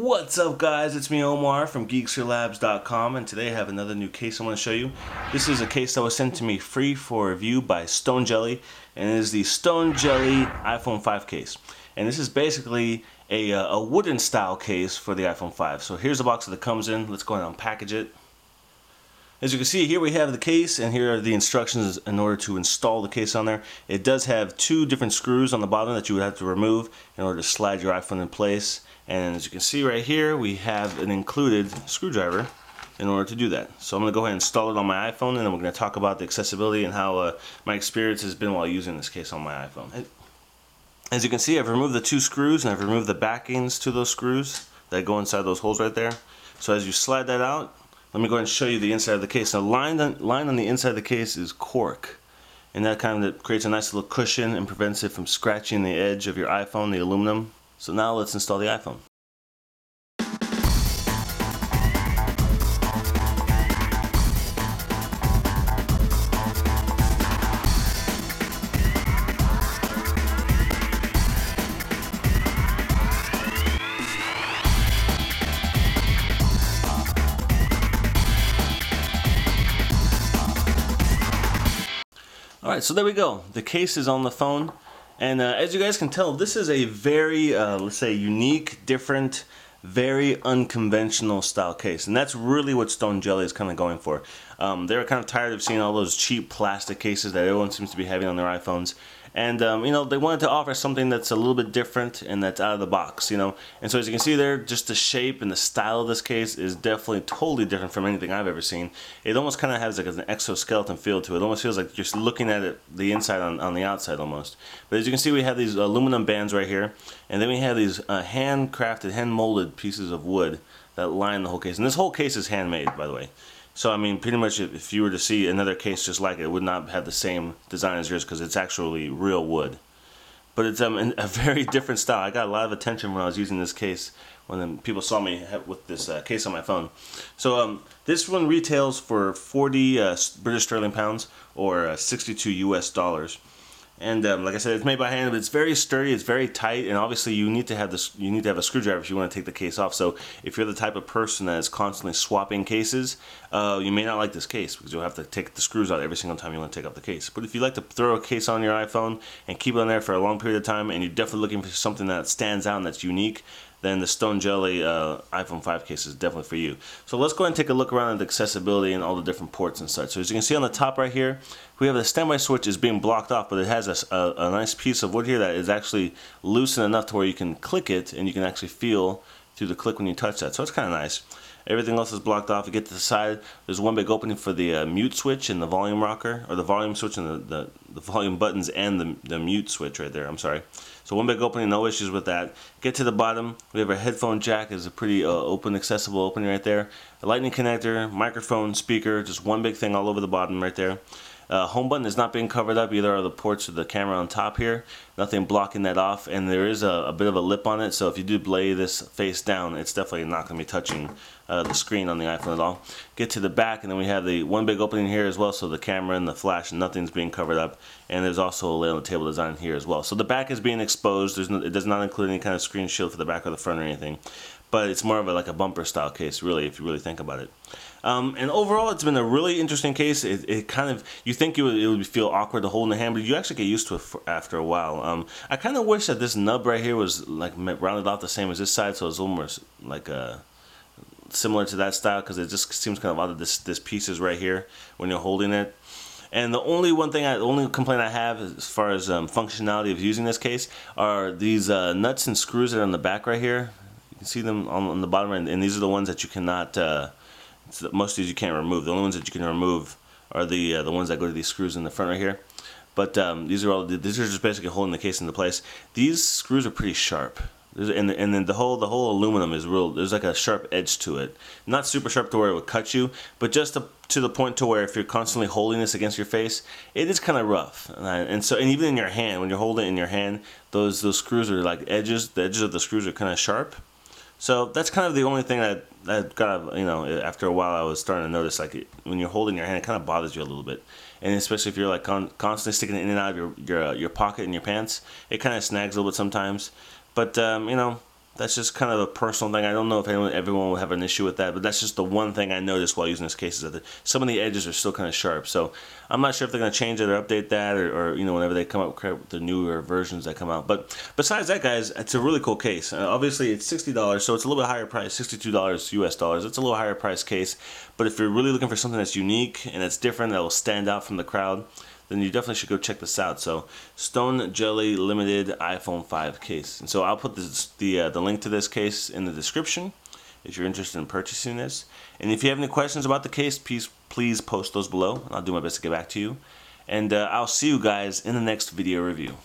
What's up, guys? It's me, Omar from geeksforlabs.com, and today I have another new case I want to show you. This is a case that was sent to me free for review by Stone Jelly, and it is the Stone Jelly iPhone 5 case. And this is basically a wooden style case for the iPhone 5. So here's the box that it comes in. Let's go ahead and unpackage it. As you can see, here we have the case, and here are the instructions in order to install the case on there. It does have two different screws on the bottom that you would have to remove in order to slide your iPhone in place. And as you can see right here, we have an included screwdriver in order to do that. So I'm going to go ahead and install it on my iPhone, and then we're going to talk about the accessibility and how my experience has been while using this case on my iPhone. As you can see, I've removed the two screws, and I've removed the backings to those screws that go inside those holes right there. So as you slide that out, let me go ahead and show you the inside of the case. Now, line on the inside of the case is cork, and that kind of creates a nice little cushion and prevents it from scratching the edge of your iPhone, the aluminum. So now let's install the iPhone. Alright, so there we go. The case is on the phone. And as you guys can tell, this is a very, let's say, unique, different, very unconventional style case. And that's really what Stone Jelly is kind of going for. They're kind of tired of seeing all those cheap plastic cases that everyone seems to be having on their iPhones. And, you know, they wanted to offer something that's a little bit different and that's out of the box, you know. And so as you can see there, just the shape and the style of this case is definitely totally different from anything I've ever seen. It almost kind of has like an exoskeleton feel to it. It almost feels like you're looking at it, the inside on the outside almost. But as you can see, we have these aluminum bands right here. And then we have these handcrafted, hand-molded pieces of wood that line the whole case. And this whole case is handmade, by the way. So, I mean, pretty much if you were to see another case just like it, it would not have the same design as yours because it's actually real wood. But it's a very different style. I got a lot of attention when I was using this case when people saw me with this case on my phone. So this one retails for 40 British sterling pounds or 62 US dollars. And like I said, it's made by hand, but it's very sturdy, it's very tight, and obviously you need to have this. You need to have a screwdriver if you want to take the case off. So if you're the type of person that is constantly swapping cases, you may not like this case because you'll have to take the screws out every single time you want to take off the case. But if you like to throw a case on your iPhone and keep it on there for a long period of time, and you're definitely looking for something that stands out and that's unique, then the Stone Jelly iPhone 5 case is definitely for you. So let's go ahead and take a look around at the accessibility and all the different ports and such. So as you can see on the top right here, we have the standby switch is being blocked off, but it has a nice piece of wood here that is actually loosened enough to where you can click it and you can actually feel through the click when you touch that. So it's kind of nice. Everything else is blocked off. You get to the side, there's one big opening for the mute switch and the volume rocker, or the volume switch and the volume buttons and the mute switch right there, I'm sorry. So one big opening, no issues with that. Get to the bottom, we have a headphone jack, is a pretty open, accessible opening right there. A lightning connector, microphone, speaker, just one big thing all over the bottom right there. Home button is not being covered up, either are the ports or the camera on top here. Nothing blocking that off, and there is a bit of a lip on it, so if you do lay this face down, it's definitely not going to be touching the screen on the iPhone at all. Get to the back, and then we have the one big opening here as well, so the camera and the flash, nothing's being covered up, and there's also a lay on the table design here as well. So the back is being exposed. It does not include any kind of screen shield for the back or the front or anything, but it's more of like a bumper style case, really, if you really think about it. And overall, it's been a really interesting case. It kind of, you think it would feel awkward to hold in the hand, but you actually get used to it after a while. I kind of wish that this nub right here was like rounded off the same as this side, so it's almost like similar to that style, because it just seems kind of odd that this piece is right here when you're holding it. And the only complaint I have as far as functionality of using this case are these nuts and screws that are on the back right here. You can see them on the bottom, and these are the ones that you cannot. Most of these you can't remove. The only ones that you can remove are the ones that go to these screws in the front right here. But these are just basically holding the case into place. These screws are pretty sharp. And then the whole aluminum is real. There's like a sharp edge to it. Not super sharp to where it would cut you, but just to the point to where if you're constantly holding this against your face, it is kind of rough. And even in your hand, when you're holding it in your hand, those screws are like edges. The edges of the screws are kind of sharp. So that's kind of the only thing that kind of, you know, after a while I was starting to notice, like when you're holding your hand, it kind of bothers you a little bit. And especially if you're like constantly sticking it in and out of your pocket in your pants, it kind of snags a little bit sometimes. But, you know, That's just kind of a personal thing. I don't know if everyone will have an issue with that, but that's just the one thing I noticed while using this case, is that some of the edges are still kind of sharp. So I'm not sure if they're going to change it or update that, or you know, whenever they come up with the newer versions that come out. But besides that, guys, it's a really cool case. Obviously, it's $60, so it's a little bit higher price, $62 US dollars. It's a little higher price case. But if you're really looking for something that's unique and that's different, that will stand out from the crowd, then you definitely should go check this out. So, Stone Jelly Limited iPhone 5 case. And so I'll put the link to this case in the description if you're interested in purchasing this. And if you have any questions about the case, please post those below, and I'll do my best to get back to you. And I'll see you guys in the next video review.